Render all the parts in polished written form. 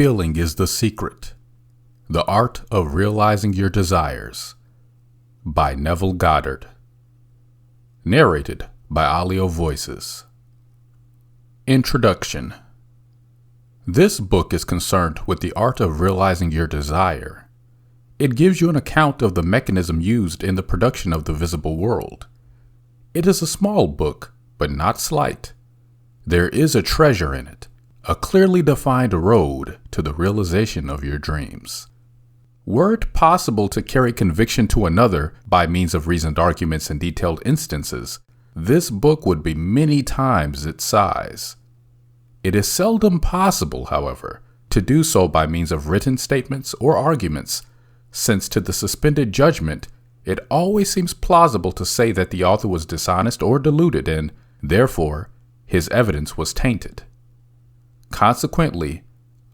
Feeling is the Secret. The Art of Realizing Your Desires by Neville Goddard. Narrated by ALIO Voices. Introduction. This book is concerned with the art of realizing your desire. It gives you an account of the mechanism used in the production of the visible world. It is a small book, but not slight. There is a treasure in it, a clearly defined road to the realization of your dreams. Were it possible to carry conviction to another by means of reasoned arguments and detailed instances, this book would be many times its size. It is seldom possible, however, to do so by means of written statements or arguments, since to the suspended judgment, it always seems plausible to say that the author was dishonest or deluded and, therefore, his evidence was tainted. Consequently,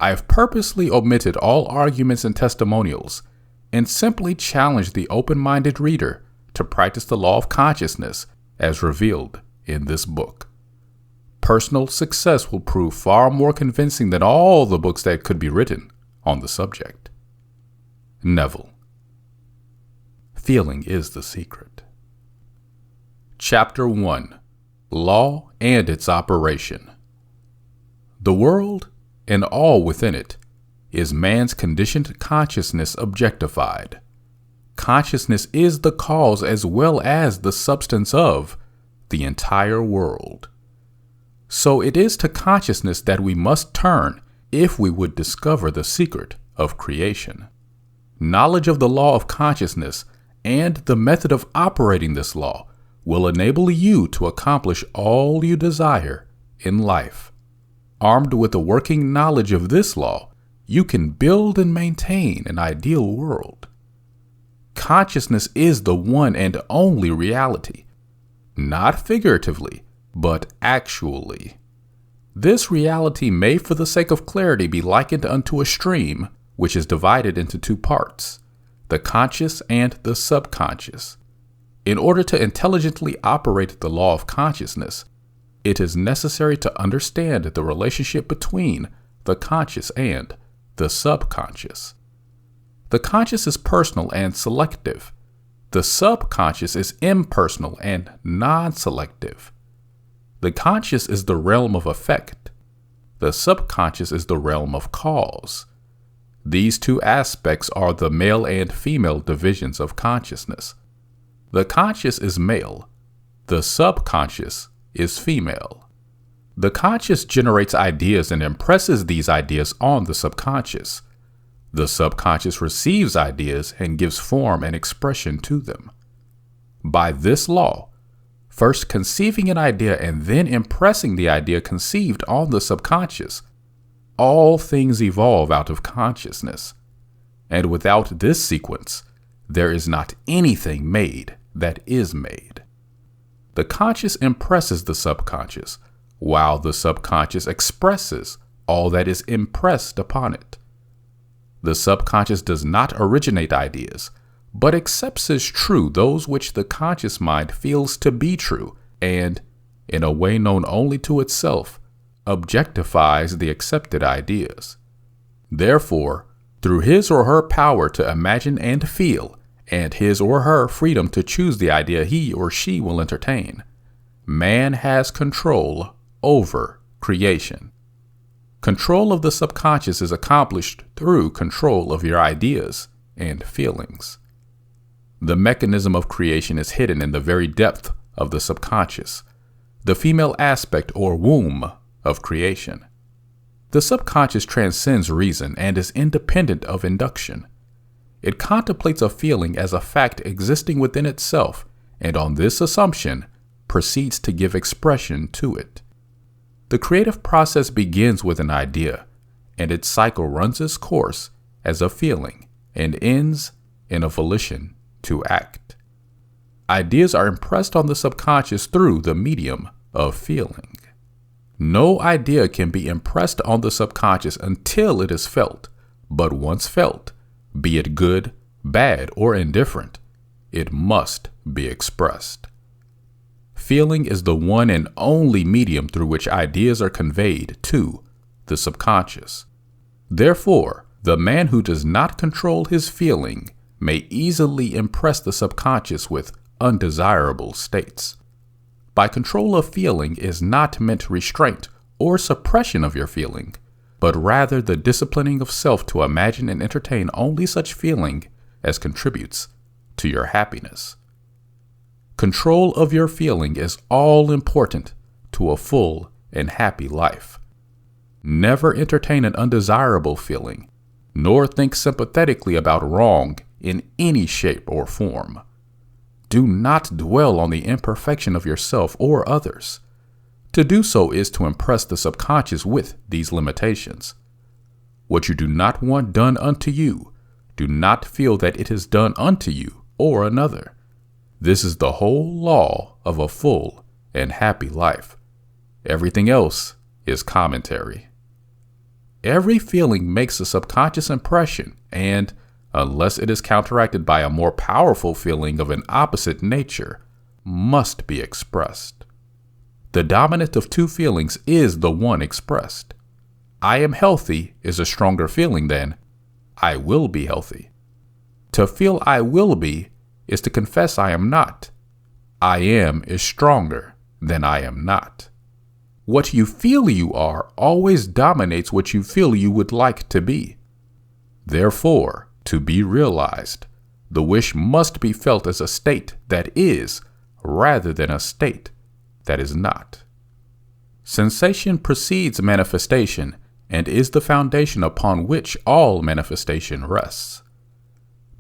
I have purposely omitted all arguments and testimonials and simply challenged the open-minded reader to practice the law of consciousness as revealed in this book. Personal success will prove far more convincing than all the books that could be written on the subject. Neville. Feeling is the Secret. Chapter 1. Law and its Operation. The world, and all within it, is man's conditioned consciousness objectified. Consciousness is the cause as well as the substance of the entire world. So it is to consciousness that we must turn if we would discover the secret of creation. Knowledge of the law of consciousness and the method of operating this law will enable you to accomplish all you desire in life. Armed with a working knowledge of this law, you can build and maintain an ideal world. Consciousness is the one and only reality, not figuratively, but actually. This reality may, for the sake of clarity, be likened unto a stream which is divided into two parts, the conscious and the subconscious. In order to intelligently operate the law of consciousness, it is necessary to understand the relationship between the conscious and the subconscious. The conscious is personal and selective. The subconscious is impersonal and non-selective. The conscious is the realm of effect. The subconscious is the realm of cause. These two aspects are the male and female divisions of consciousness. The conscious is male. The subconscious is female. The conscious generates ideas and impresses these ideas on the subconscious. The subconscious receives ideas and gives form and expression to them. By this law, first conceiving an idea and then impressing the idea conceived on the subconscious, all things evolve out of consciousness. And without this sequence, there is not anything made that is made. The conscious impresses the subconscious, while the subconscious expresses all that is impressed upon it. The subconscious does not originate ideas, but accepts as true those which the conscious mind feels to be true and, in a way known only to itself, objectifies the accepted ideas. Therefore, through his or her power to imagine and feel, and his or her freedom to choose the idea he or she will entertain, man has control over creation. Control of the subconscious is accomplished through control of your ideas and feelings. The mechanism of creation is hidden in the very depth of the subconscious, the female aspect or womb of creation. The subconscious transcends reason and is independent of induction. It contemplates a feeling as a fact existing within itself, and on this assumption, proceeds to give expression to it. The creative process begins with an idea, and its cycle runs its course as a feeling and ends in a volition to act. Ideas are impressed on the subconscious through the medium of feeling. No idea can be impressed on the subconscious until it is felt, but once felt, be it good, bad, or indifferent, it must be expressed. Feeling is the one and only medium through which ideas are conveyed to the subconscious. Therefore, the man who does not control his feeling may easily impress the subconscious with undesirable states. By control of feeling is not meant restraint or suppression of your feeling, but rather the disciplining of self to imagine and entertain only such feeling as contributes to your happiness. Control of your feeling is all important to a full and happy life. Never entertain an undesirable feeling, nor think sympathetically about wrong in any shape or form. Do not dwell on the imperfection of yourself or others. To do so is to impress the subconscious with these limitations. What you do not want done unto you, do not feel that it is done unto you or another. This is the whole law of a full and happy life. Everything else is commentary. Every feeling makes a subconscious impression, and unless it is counteracted by a more powerful feeling of an opposite nature, must be expressed. The dominant of two feelings is the one expressed. I am healthy is a stronger feeling than I will be healthy. To feel I will be is to confess I am not. I am is stronger than I am not. What you feel you are always dominates what you feel you would like to be. Therefore, to be realized, the wish must be felt as a state that is, rather than a state that is not. Sensation precedes manifestation and is the foundation upon which all manifestation rests.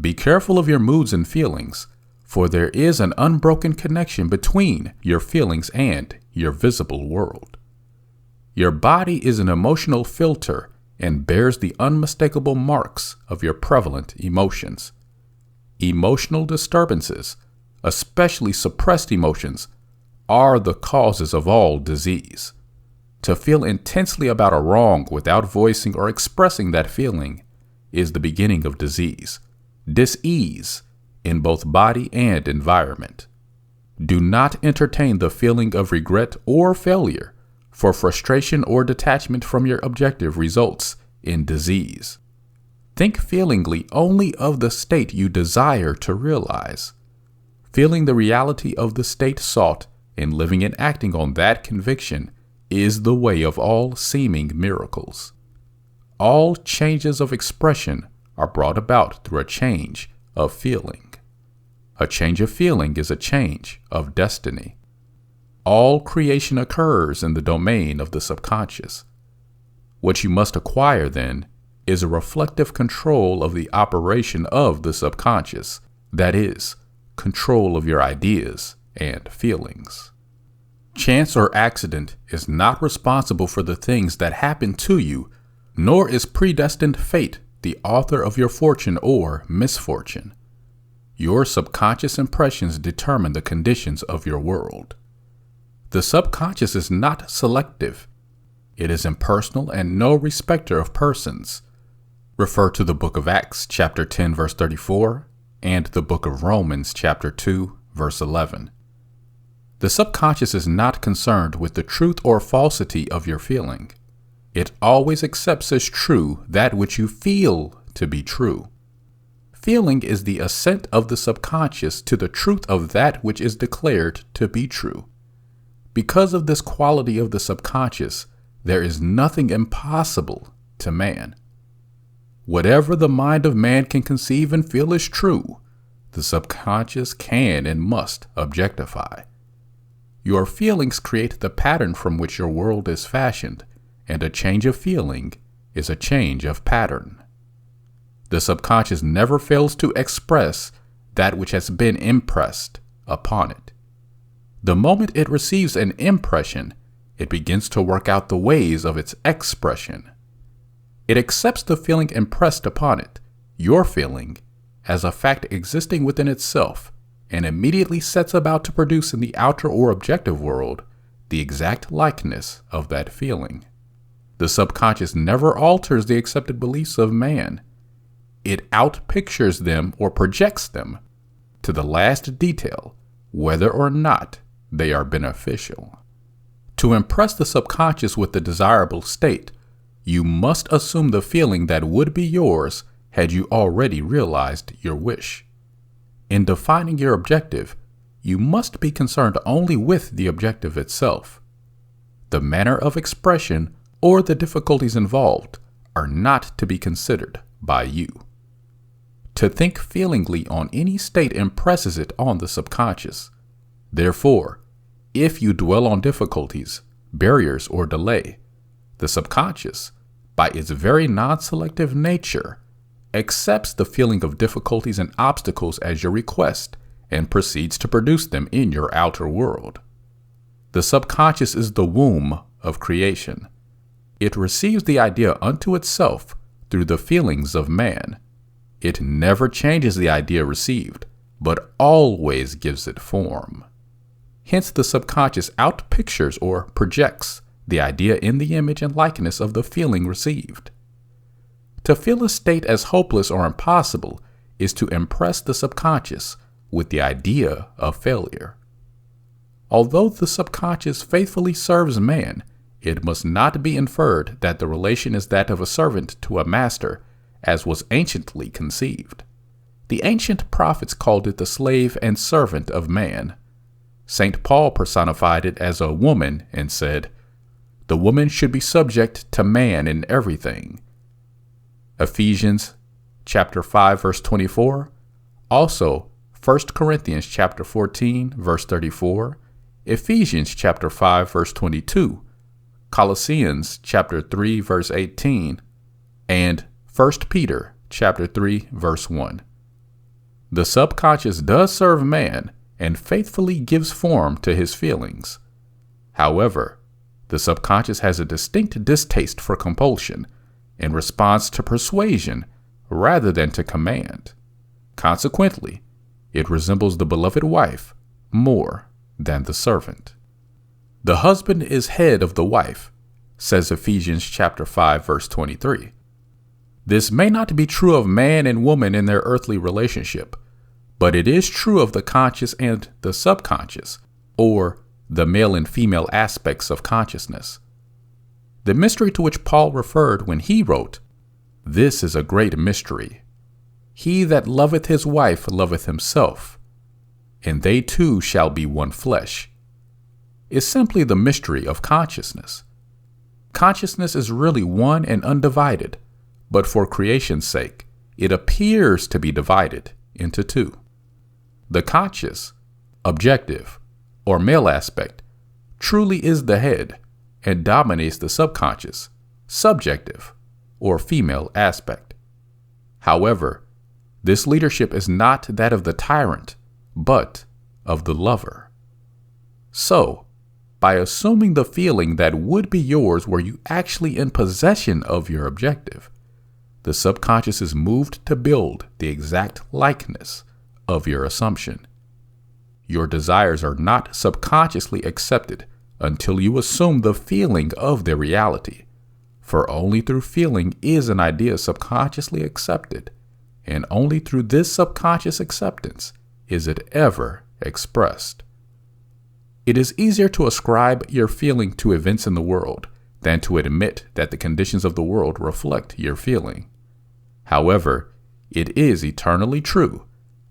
Be careful of your moods and feelings, for there is an unbroken connection between your feelings and your visible world. Your body is an emotional filter and bears the unmistakable marks of your prevalent emotions. Emotional disturbances, especially suppressed emotions, are the causes of all disease. To feel intensely about a wrong without voicing or expressing that feeling is the beginning of disease, dis-ease in both body and environment. Do not entertain the feeling of regret or failure, for frustration or detachment from your objective results in disease. Think feelingly only of the state you desire to realize. Feeling the reality of the state sought and living and acting on that conviction is the way of all seeming miracles. All changes of expression are brought about through a change of feeling. A change of feeling is a change of destiny. All creation occurs in the domain of the subconscious. What you must acquire, then, is a reflective control of the operation of the subconscious, that is, control of your ideas and feelings. Chance or accident is not responsible for the things that happen to you, nor is predestined fate the author of your fortune or misfortune. Your subconscious impressions determine the conditions of your world. The subconscious is not selective. It is impersonal and no respecter of persons. Refer to the book of Acts, chapter 10, verse 34, and the book of Romans, chapter 2, verse 11. The subconscious is not concerned with the truth or falsity of your feeling. It always accepts as true that which you feel to be true. Feeling is the assent of the subconscious to the truth of that which is declared to be true. Because of this quality of the subconscious, there is nothing impossible to man. Whatever the mind of man can conceive and feel is true, the subconscious can and must objectify. Your feelings create the pattern from which your world is fashioned, and a change of feeling is a change of pattern. The subconscious never fails to express that which has been impressed upon it. The moment it receives an impression, it begins to work out the ways of its expression. It accepts the feeling impressed upon it, your feeling, as a fact existing within itself, and immediately sets about to produce in the outer or objective world the exact likeness of that feeling. The subconscious never alters the accepted beliefs of man. It outpictures them or projects them to the last detail, whether or not they are beneficial. To impress the subconscious with the desirable state, you must assume the feeling that would be yours had you already realized your wish. In defining your objective, you must be concerned only with the objective itself. The manner of expression or the difficulties involved are not to be considered by you. To think feelingly on any state impresses it on the subconscious. Therefore, if you dwell on difficulties, barriers, or delay, the subconscious, by its very non-selective nature, accepts the feeling of difficulties and obstacles as your request and proceeds to produce them in your outer world. The subconscious is the womb of creation. It receives the idea unto itself through the feelings of man. It never changes the idea received, but always gives it form. Hence, the subconscious outpictures or projects the idea in the image and likeness of the feeling received. To feel a state as hopeless or impossible is to impress the subconscious with the idea of failure. Although the subconscious faithfully serves man, it must not be inferred that the relation is that of a servant to a master, as was anciently conceived. The ancient prophets called it the slave and servant of man. St. Paul personified it as a woman and said, "The woman should be subject to man in everything." Ephesians chapter 5 verse 24, also 1 Corinthians chapter 14 verse 34, Ephesians chapter 5 verse 22, Colossians chapter 3 verse 18, and 1 Peter chapter 3 verse 1. The subconscious does serve man and faithfully gives form to his feelings. However, the subconscious has a distinct distaste for compulsion and responds to persuasion rather than to command. Consequently, it resembles the beloved wife more than the servant. The husband is head of the wife, says Ephesians chapter 5 verse 23. This may not be true of man and woman in their earthly relationship, but it is true of the conscious and the subconscious, or the male and female aspects of consciousness. The mystery to which Paul referred when he wrote, "This is a great mystery. He that loveth his wife loveth himself, and they two shall be one flesh," is simply the mystery of consciousness. Consciousness is really one and undivided, but for creation's sake, it appears to be divided into two. The conscious, objective, or male aspect truly is the head and dominates the subconscious, subjective, or female aspect. However, this leadership is not that of the tyrant, but of the lover. So, by assuming the feeling that would be yours were you actually in possession of your objective, the subconscious is moved to build the exact likeness of your assumption. Your desires are not subconsciously accepted until you assume the feeling of their reality, for only through feeling is an idea subconsciously accepted, and only through this subconscious acceptance is it ever expressed. It is easier to ascribe your feeling to events in the world than to admit that the conditions of the world reflect your feeling. However, it is eternally true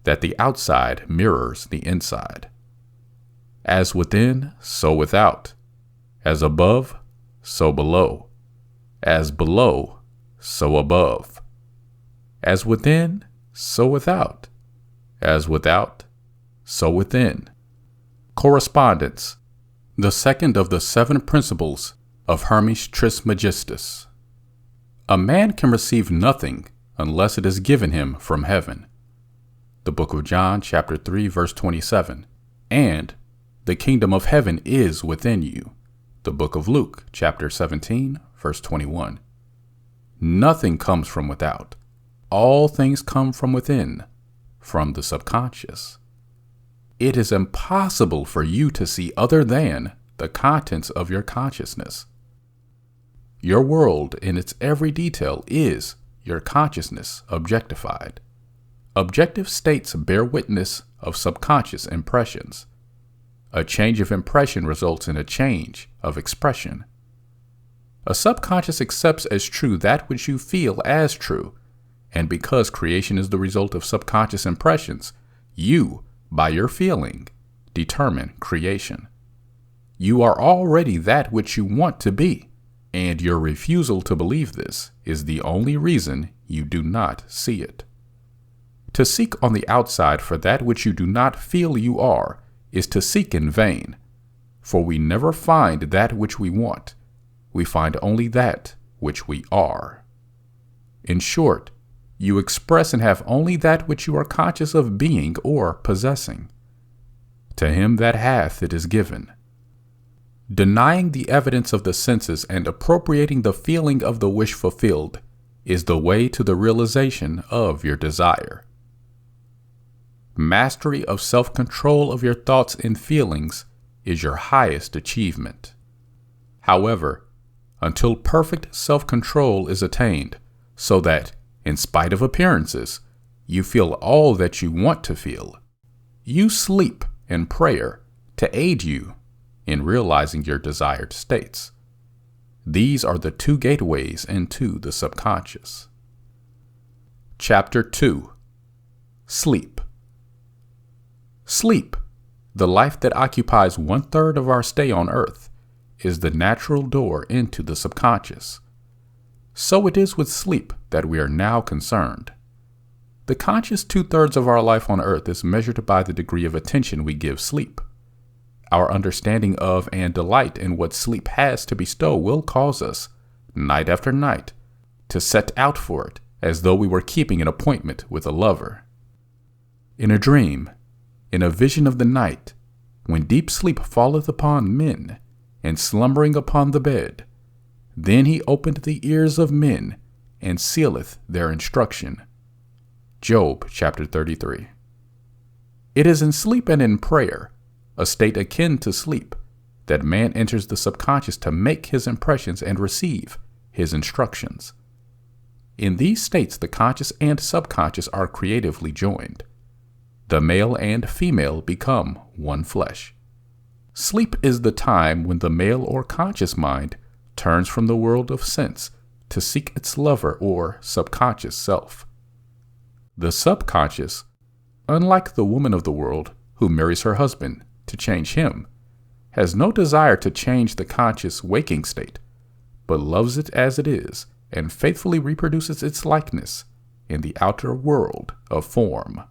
that the outside mirrors the inside. As within, so without. As above, so below. As below, so above. As within, so without. As without, so within. Correspondence, the second of the 7 principles of Hermes Trismegistus. A man can receive nothing unless it is given him from heaven. The book of John, chapter 3, verse 27, and the kingdom of heaven is within you. The book of Luke, chapter 17, verse 21. Nothing comes from without. All things come from within, from the subconscious. It is impossible for you to see other than the contents of your consciousness. Your world in its every detail is your consciousness objectified. Objective states bear witness of subconscious impressions. A change of impression results in a change of expression. A subconscious accepts as true that which you feel as true, and because creation is the result of subconscious impressions, you, by your feeling, determine creation. You are already that which you want to be, and your refusal to believe this is the only reason you do not see it. To seek on the outside for that which you do not feel you are is to seek in vain, for we never find that which we want. We find only that which we are. In short, you express and have only that which you are conscious of being or possessing. To him that hath it is given. Denying the evidence of the senses and appropriating the feeling of the wish fulfilled is the way to the realization of your desire. Mastery of self-control of your thoughts and feelings is your highest achievement. However, until perfect self-control is attained, so that, in spite of appearances, you feel all that you want to feel, you sleep in prayer to aid you in realizing your desired states. These are the two gateways into the subconscious. Chapter 2. Sleep. Sleep, the life that occupies 1/3 of our stay on earth, is the natural door into the subconscious. So it is with sleep that we are now concerned. The conscious 2/3 of our life on earth is measured by the degree of attention we give sleep. Our understanding of and delight in what sleep has to bestow will cause us, night after night, to set out for it as though we were keeping an appointment with a lover. In a dream, in a vision of the night, when deep sleep falleth upon men, and slumbering upon the bed, then he opened the ears of men, and sealeth their instruction. Job chapter 33. It is in sleep and in prayer, a state akin to sleep, that man enters the subconscious to make his impressions and receive his instructions. In these states, the conscious and subconscious are creatively joined. The male and female become one flesh. Sleep is the time when the male or conscious mind turns from the world of sense to seek its lover or subconscious self. The subconscious, unlike the woman of the world who marries her husband to change him, has no desire to change the conscious waking state, but loves it as it is and faithfully reproduces its likeness in the outer world of form.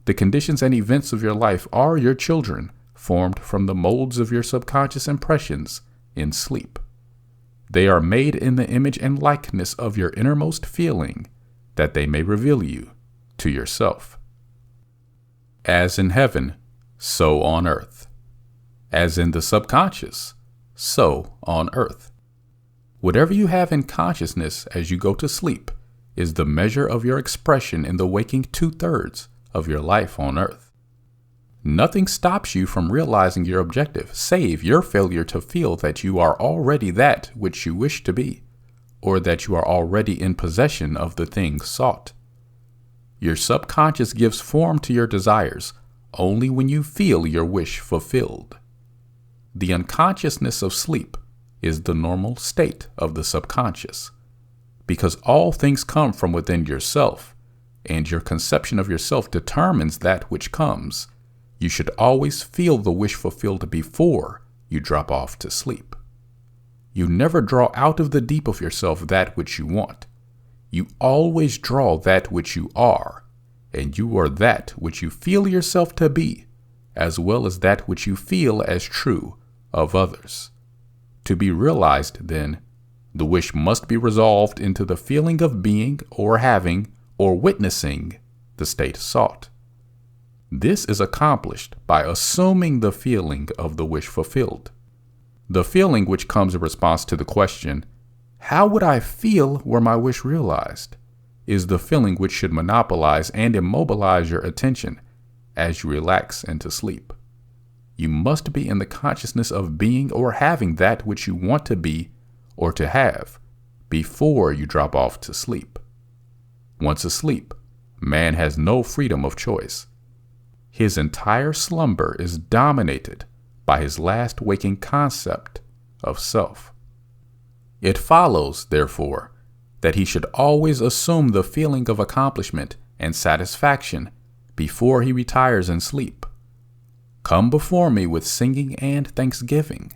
The conditions and events of your life are your children, formed from the molds of your subconscious impressions in sleep. They are made in the image and likeness of your innermost feeling, that they may reveal you to yourself. As in heaven, so on earth. As in the subconscious, so on earth. Whatever you have in consciousness as you go to sleep is the measure of your expression in the waking 2/3 of your life on earth. Nothing stops you from realizing your objective, save your failure to feel that you are already that which you wish to be, or that you are already in possession of the thing sought. Your subconscious gives form to your desires only when you feel your wish fulfilled. The unconsciousness of sleep is the normal state of the subconscious, because all things come from within yourself, and your conception of yourself determines that which comes. You should always feel the wish fulfilled before you drop off to sleep. You never draw out of the deep of yourself that which you want. You always draw that which you are, and you are that which you feel yourself to be, as well as that which you feel as true of others. To be realized, then, the wish must be resolved into the feeling of being or having or witnessing the state sought. This is accomplished by assuming the feeling of the wish fulfilled. The feeling which comes in response to the question, how would I feel were my wish realized, is the feeling which should monopolize and immobilize your attention as you relax into sleep. You must be in the consciousness of being or having that which you want to be or to have before you drop off to sleep. Once asleep, man has no freedom of choice. His entire slumber is dominated by his last waking concept of self. It follows, therefore, that he should always assume the feeling of accomplishment and satisfaction before he retires in sleep. Come before me with singing and thanksgiving.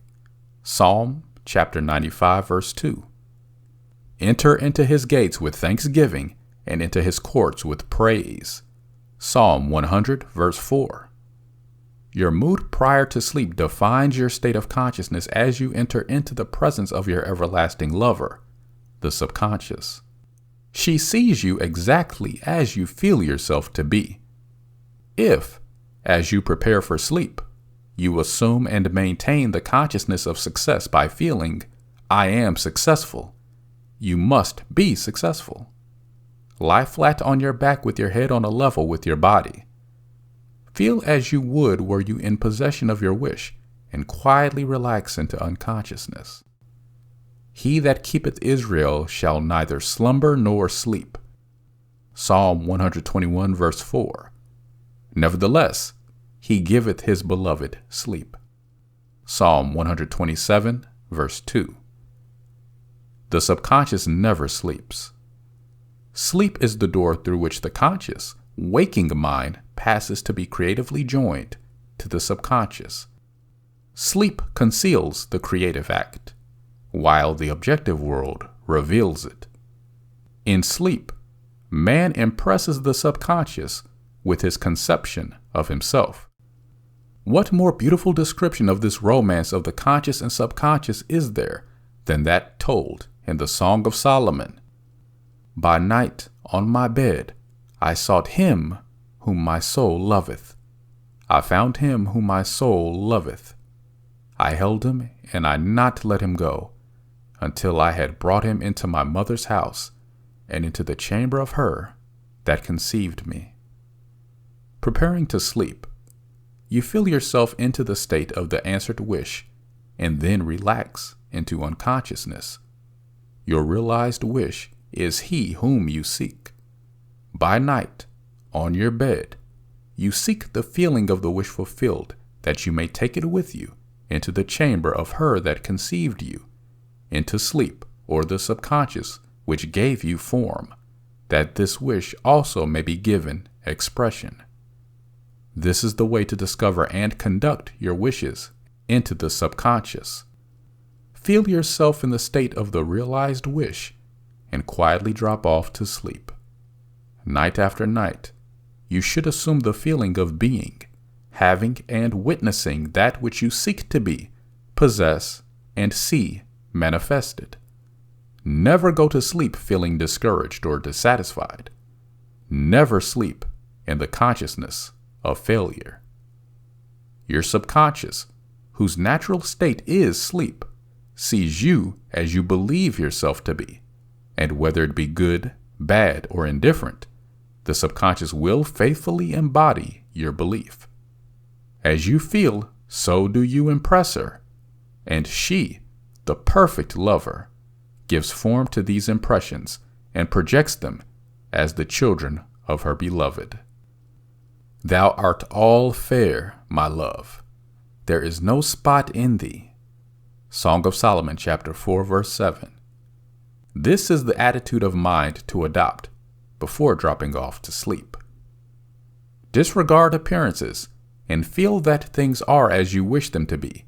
Psalm chapter 95, verse 2. Enter into his gates with thanksgiving and into his courts with praise. Psalm 100, verse 4. Your mood prior to sleep defines your state of consciousness as you enter into the presence of your everlasting lover, the subconscious. She sees you exactly as you feel yourself to be. If, as you prepare for sleep, you assume and maintain the consciousness of success by feeling, I am successful, you must be successful. Lie flat on your back with your head on a level with your body. Feel as you would were you in possession of your wish, and quietly relax into unconsciousness. He that keepeth Israel shall neither slumber nor sleep. Psalm 121, verse 4. Nevertheless, he giveth his beloved sleep. Psalm 127, verse 2. The subconscious never sleeps. Sleep is the door through which the conscious, waking mind passes to be creatively joined to the subconscious. Sleep conceals the creative act, while the objective world reveals it. In sleep, man impresses the subconscious with his conception of himself. What more beautiful description of this romance of the conscious and subconscious is there than that told in the Song of Solomon? By night on my bed I sought him whom my soul loveth. I found him whom my soul loveth. I held him, and I not let him go, until I had brought him into my mother's house, and into the chamber of her that conceived me. Preparing to sleep, you feel yourself into the state of the answered wish, and then relax into unconsciousness. Your realized wish is he whom you seek. By night, on your bed, you seek the feeling of the wish fulfilled, that you may take it with you into the chamber of her that conceived you, into sleep, or the subconscious which gave you form, that this wish also may be given expression. This is the way to discover and conduct your wishes into the subconscious. Feel yourself in the state of the realized wish and quietly drop off to sleep. Night after night, you should assume the feeling of being, having and witnessing that which you seek to be, possess, and see manifested. Never go to sleep feeling discouraged or dissatisfied. Never sleep in the consciousness of failure. Your subconscious, whose natural state is sleep, sees you as you believe yourself to be, and whether it be good, bad, or indifferent, the subconscious will faithfully embody your belief. As you feel, so do you impress her, and she, the perfect lover, gives form to these impressions and projects them as the children of her beloved. Thou art all fair, my love. There is no spot in thee. Song of Solomon, chapter 4, verse 7. This is the attitude of mind to adopt before dropping off to sleep. Disregard appearances and feel that things are as you wish them to be.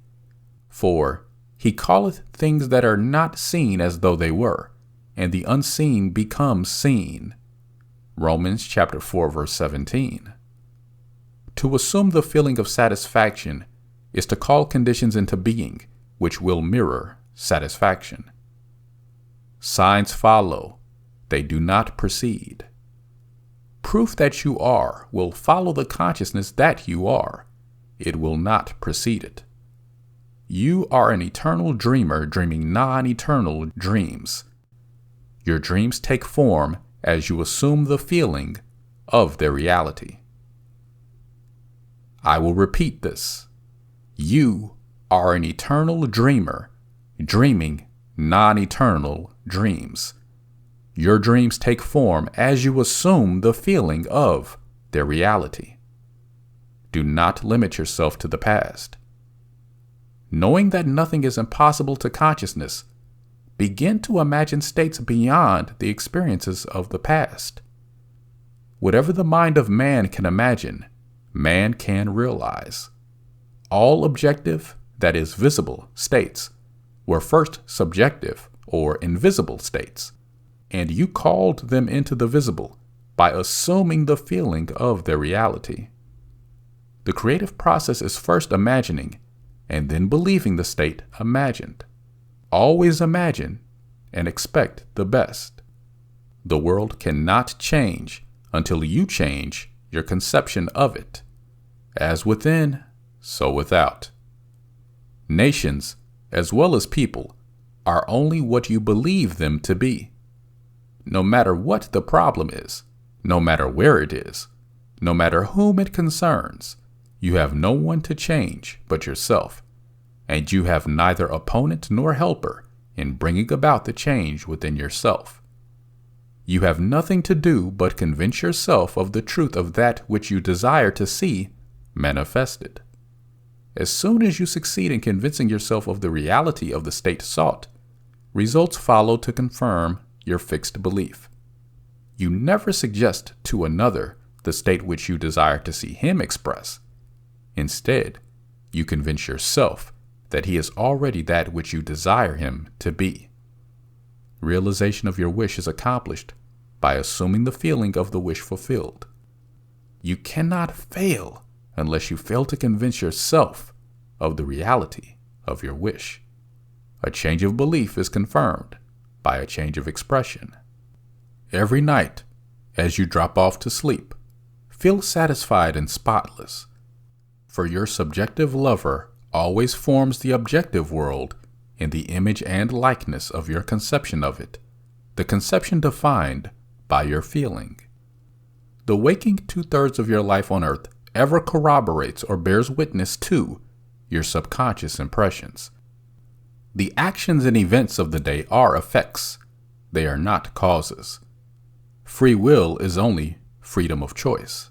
For he calleth things that are not seen as though they were, and the unseen becomes seen. Romans chapter 4, verse 17. To assume the feeling of satisfaction is to call conditions into being which will mirror satisfaction. Signs follow, they do not precede. Proof that you are will follow the consciousness that you are. It will not precede it. You are an eternal dreamer dreaming non-eternal dreams. Your dreams take form as you assume the feeling of their reality. I will repeat this. You are an eternal dreamer dreaming non-eternal dreams. Your dreams take form as you assume the feeling of their reality. Do not limit yourself to the past. Knowing that nothing is impossible to consciousness, begin to imagine states beyond the experiences of the past. Whatever the mind of man can imagine, man can realize. All objective, that is visible, states were first subjective or invisible states, and you called them into the visible by assuming the feeling of their reality. The creative process is first imagining and then believing the state imagined. Always imagine and expect the best. The world cannot change until you change your conception of it. As within, so without. Nations, as well as people, are only what you believe them to be. No matter what the problem is, no matter where it is, no matter whom it concerns, you have no one to change but yourself, and you have neither opponent nor helper in bringing about the change within yourself. You have nothing to do but convince yourself of the truth of that which you desire to see manifested. As soon as you succeed in convincing yourself of the reality of the state sought, results follow to confirm your fixed belief. You never suggest to another the state which you desire to see him express. Instead, you convince yourself that he is already that which you desire him to be. Realization of your wish is accomplished by assuming the feeling of the wish fulfilled. You cannot fail unless you fail to convince yourself of the reality of your wish. A change of belief is confirmed by a change of expression. Every night, as you drop off to sleep, feel satisfied and spotless, for your subjective lover always forms the objective world in the image and likeness of your conception of it, the conception defined by your feeling. The waking 2/3 of your life on earth ever corroborates or bears witness to your subconscious impressions. The actions and events of the day are effects. They are not causes. Free will is only freedom of choice.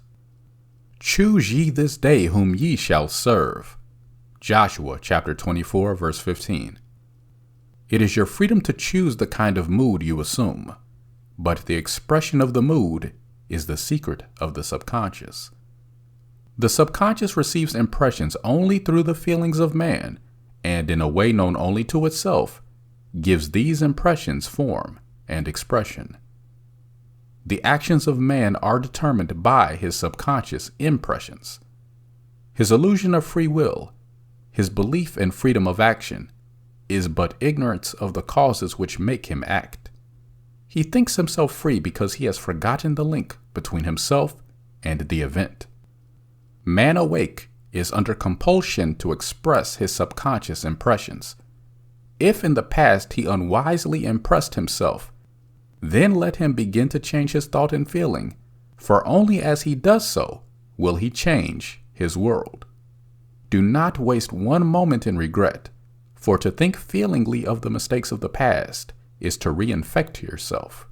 Choose ye this day whom ye shall serve. Joshua chapter 24, verse 15. It is your freedom to choose the kind of mood you assume, but the expression of the mood is the secret of the subconscious. The subconscious receives impressions only through the feelings of man, and in a way known only to itself, gives these impressions form and expression. The actions of man are determined by his subconscious impressions. His illusion of free will, his belief in freedom of action, is but ignorance of the causes which make him act. He thinks himself free because he has forgotten the link between himself and the event. Man awake is under compulsion to express his subconscious impressions. If in the past he unwisely impressed himself, then let him begin to change his thought and feeling, for only as he does so will he change his world. Do not waste one moment in regret, for to think feelingly of the mistakes of the past is to reinfect yourself.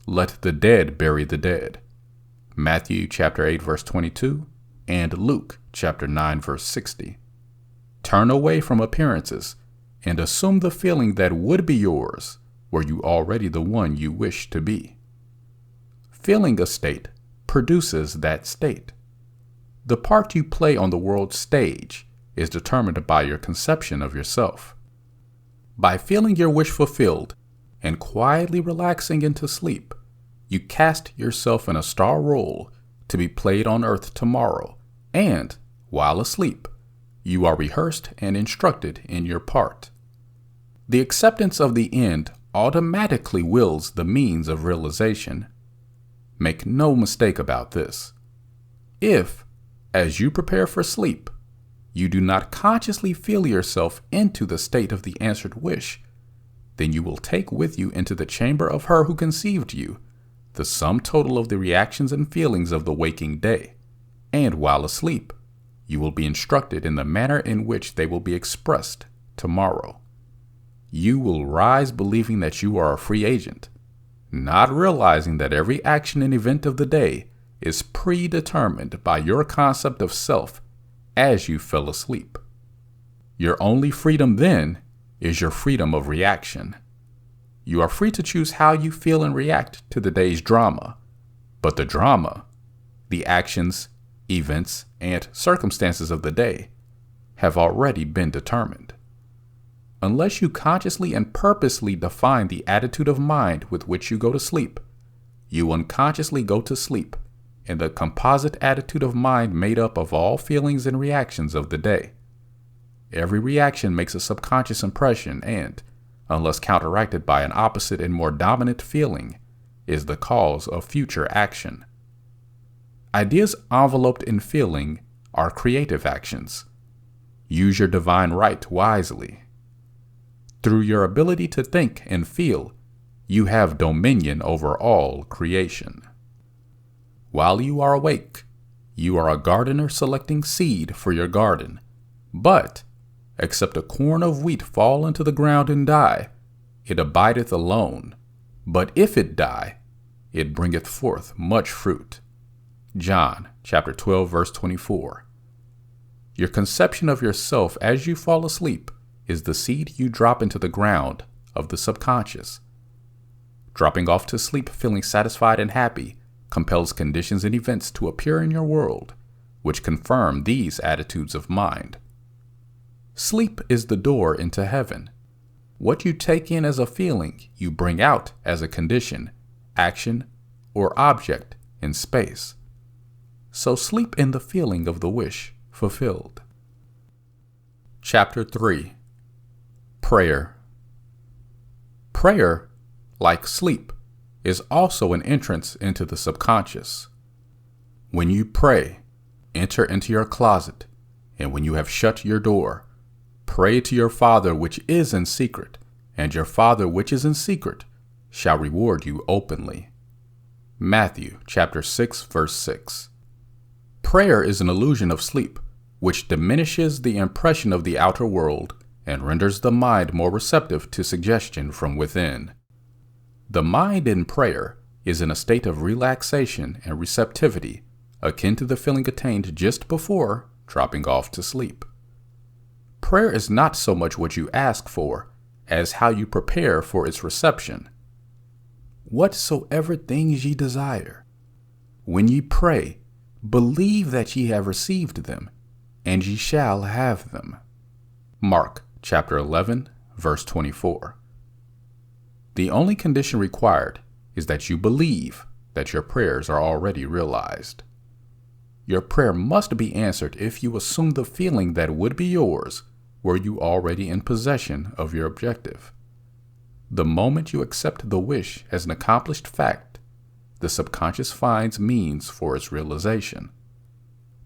Let the dead bury the dead. Matthew chapter 8 verse 22 and Luke chapter 9 verse 60. Turn away from appearances and assume the feeling that would be yours were you already the one you wish to be. Feeling a state produces that state. The part you play on the world's stage is determined by your conception of yourself. By feeling your wish fulfilled and quietly relaxing into sleep, you cast yourself in a star role to be played on earth tomorrow, and, while asleep, you are rehearsed and instructed in your part. The acceptance of the end automatically wills the means of realization. Make no mistake about this. If, as you prepare for sleep, you do not consciously feel yourself into the state of the answered wish, then you will take with you into the chamber of her who conceived you the sum total of the reactions and feelings of the waking day, and while asleep, you will be instructed in the manner in which they will be expressed tomorrow. You will rise believing that you are a free agent, not realizing that every action and event of the day is predetermined by your concept of self as you fell asleep. Your only freedom then is your freedom of reaction. You are free to choose how you feel and react to the day's drama. But the drama, the actions, events, and circumstances of the day, have already been determined. Unless you consciously and purposely define the attitude of mind with which you go to sleep, you unconsciously go to sleep in the composite attitude of mind made up of all feelings and reactions of the day. Every reaction makes a subconscious impression and, unless counteracted by an opposite and more dominant feeling, is the cause of future action. Ideas enveloped in feeling are creative actions. Use your divine right wisely. Through your ability to think and feel, you have dominion over all creation. While you are awake, you are a gardener selecting seed for your garden. But, except a corn of wheat fall into the ground and die, it abideth alone. But if it die, it bringeth forth much fruit. John chapter 12, verse 24. Your conception of yourself as you fall asleep is the seed you drop into the ground of the subconscious. Dropping off to sleep feeling satisfied and happy compels conditions and events to appear in your world, which confirm these attitudes of mind. Sleep is the door into heaven. What you take in as a feeling, you bring out as a condition, action, or object in space. So sleep in the feeling of the wish fulfilled. Chapter 3. Prayer. Prayer, like sleep, is also an entrance into the subconscious. When you pray, enter into your closet, and when you have shut your door, pray to your Father which is in secret, and your Father which is in secret shall reward you openly. Matthew chapter 6, verse 6. Prayer is an illusion of sleep, which diminishes the impression of the outer world and renders the mind more receptive to suggestion from within. The mind in prayer is in a state of relaxation and receptivity, akin to the feeling attained just before dropping off to sleep. Prayer is not so much what you ask for as how you prepare for its reception. Whatsoever things ye desire, when ye pray, believe that ye have received them, and ye shall have them. Mark chapter 11, verse 24. The only condition required is that you believe that your prayers are already realized. Your prayer must be answered if you assume the feeling that would be yours were you already in possession of your objective. The moment you accept the wish as an accomplished fact, the subconscious finds means for its realization.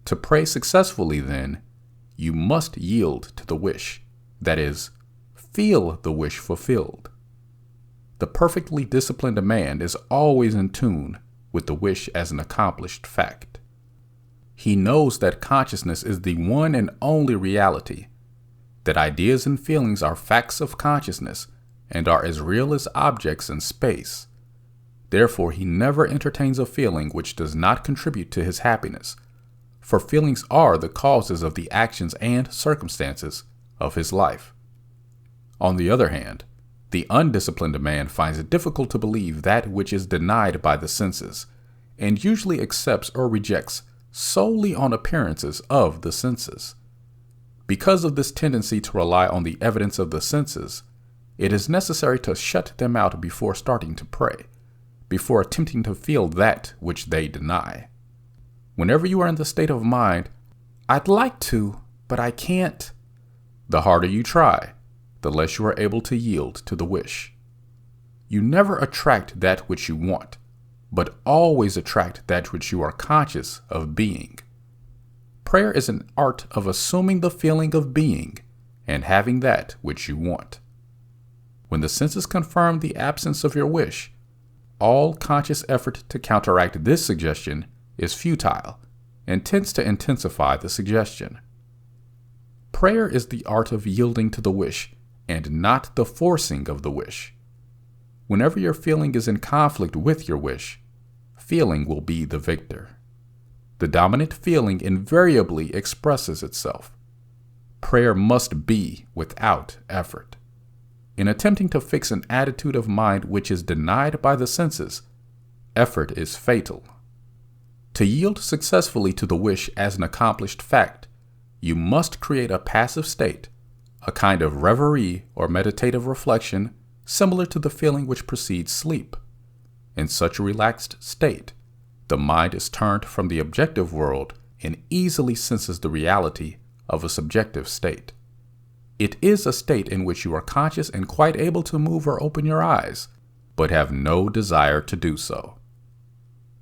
To pray successfully, then, you must yield to the wish, that is, feel the wish fulfilled. The perfectly disciplined man is always in tune with the wish as an accomplished fact. He knows that consciousness is the one and only reality, that ideas and feelings are facts of consciousness and are as real as objects in space. Therefore, he never entertains a feeling which does not contribute to his happiness, for feelings are the causes of the actions and circumstances of his life. On the other hand, the undisciplined man finds it difficult to believe that which is denied by the senses, and usually accepts or rejects solely on appearances of the senses. Because of this tendency to rely on the evidence of the senses, it is necessary to shut them out before starting to pray, before attempting to feel that which they deny. Whenever you are in the state of mind, "I'd like to, but I can't," the harder you try, the less you are able to yield to the wish. You never attract that which you want, but always attract that which you are conscious of being. Prayer is an art of assuming the feeling of being and having that which you want. When the senses confirm the absence of your wish, all conscious effort to counteract this suggestion is futile and tends to intensify the suggestion. Prayer is the art of yielding to the wish and not the forcing of the wish. Whenever your feeling is in conflict with your wish, feeling will be the victor. The dominant feeling invariably expresses itself. Prayer must be without effort. In attempting to fix an attitude of mind which is denied by the senses, effort is fatal. To yield successfully to the wish as an accomplished fact, you must create a passive state, a kind of reverie or meditative reflection similar to the feeling which precedes sleep. In such a relaxed state, the mind is turned from the objective world and easily senses the reality of a subjective state. It is a state in which you are conscious and quite able to move or open your eyes, but have no desire to do so.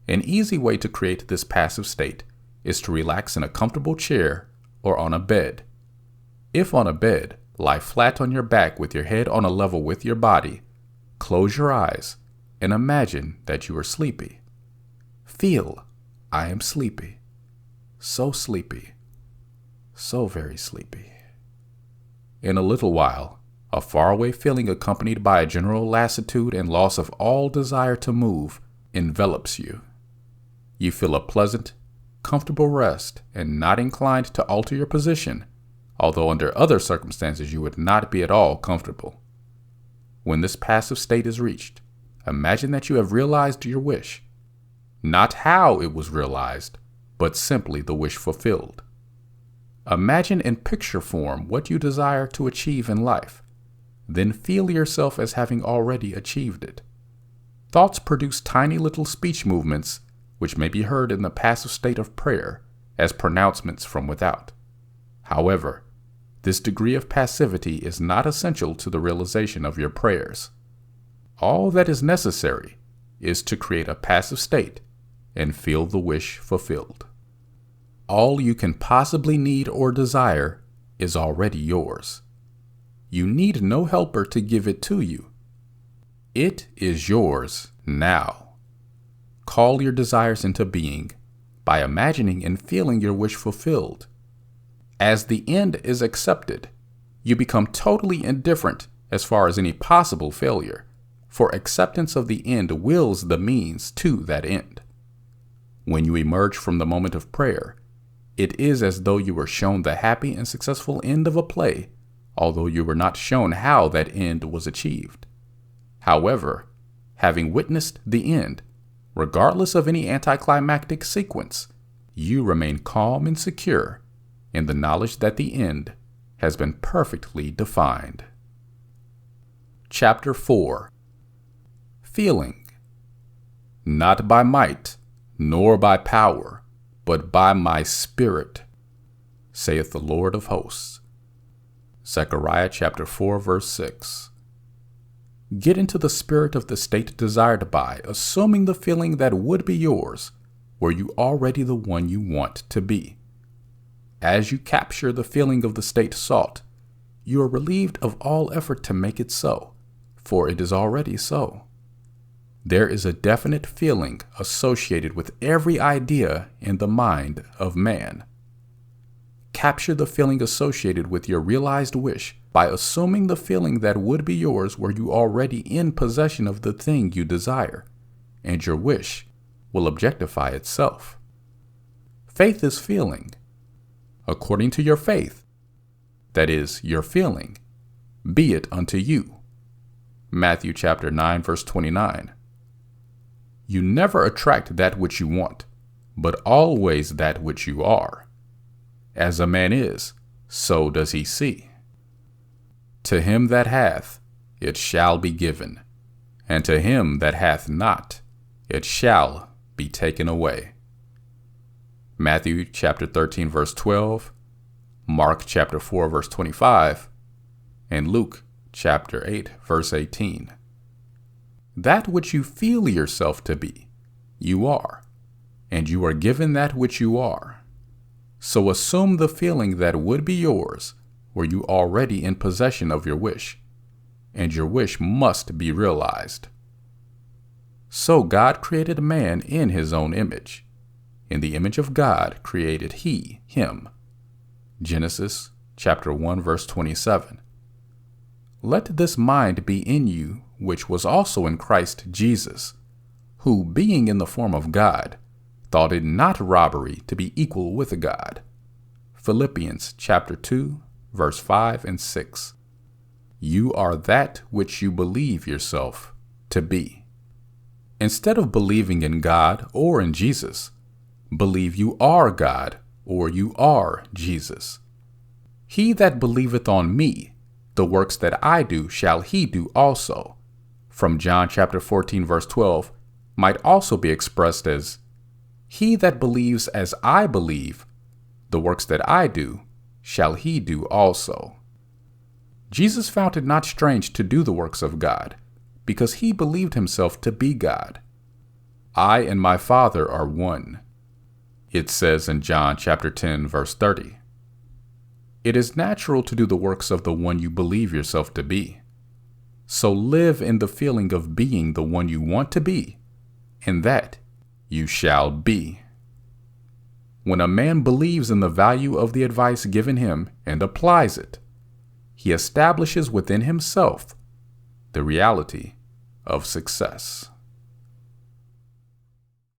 An easy way to create this passive state is to relax in a comfortable chair or on a bed. If on a bed, lie flat on your back with your head on a level with your body, close your eyes, and imagine that you are sleepy. Feel, I am sleepy, so very sleepy. In a little while, a faraway feeling accompanied by a general lassitude and loss of all desire to move envelops you. You feel a pleasant, comfortable rest and not inclined to alter your position, although under other circumstances you would not be at all comfortable. When this passive state is reached, imagine that you have realized your wish. Not how it was realized, but simply the wish fulfilled. Imagine in picture form what you desire to achieve in life. Then feel yourself as having already achieved it. Thoughts produce tiny little speech movements which may be heard in the passive state of prayer as pronouncements from without. However, this degree of passivity is not essential to the realization of your prayers. All that is necessary is to create a passive state and feel the wish fulfilled. All you can possibly need or desire is already yours. You need no helper to give it to you. It is yours now. Call your desires into being by imagining and feeling your wish fulfilled. As the end is accepted, you become totally indifferent as far as any possible failure, for acceptance of the end wills the means to that end. When you emerge from the moment of prayer, it is as though you were shown the happy and successful end of a play, although you were not shown how that end was achieved. However, having witnessed the end, regardless of any anticlimactic sequence, you remain calm and secure in the knowledge that the end has been perfectly defined. Chapter 4. Feeling. Not by might, nor by power, but by my Spirit, saith the Lord of hosts. Zechariah chapter 4, verse 6. Get into the spirit of the state desired by, assuming the feeling that would be yours, were you already the one you want to be. As you capture the feeling of the state sought, you are relieved of all effort to make it so, for it is already so. There is a definite feeling associated with every idea in the mind of man. Capture the feeling associated with your realized wish by assuming the feeling that would be yours were you already in possession of the thing you desire, and your wish will objectify itself. Faith is feeling. According to your faith, that is, your feeling, be it unto you. Matthew chapter 9, verse 29. You never attract that which you want, but always that which you are. As a man is, so does he see. To him that hath, it shall be given, and to him that hath not, it shall be taken away. Matthew chapter 13, verse 12, Mark chapter 4, verse 25, and Luke chapter 8, verse 18. That which you feel yourself to be, you are, and you are given that which you are. So assume the feeling that would be yours were you already in possession of your wish, and your wish must be realized. So God created man in his own image. In the image of God created he him. Genesis chapter 1, verse 27. Let this mind be in you, which was also in Christ Jesus, who, being in the form of God, thought it not robbery to be equal with God. Philippians chapter 2, verse 5 and 6. you are that which you believe yourself to be. Instead of believing in God or in Jesus, believe you are God or you are Jesus. He that believeth on me, the works that I do shall he do also. From John chapter 14 verse 12 might also be expressed as, he that believes as I believe, the works that I do shall he do also. Jesus found it not strange to do the works of God, because he believed himself to be God. I and my Father are one. It says in John chapter 10 verse 30. It is natural to do the works of the one you believe yourself to be. So live in the feeling of being the one you want to be, and that you shall be. When a man believes in the value of the advice given him and applies it, he establishes within himself the reality of success.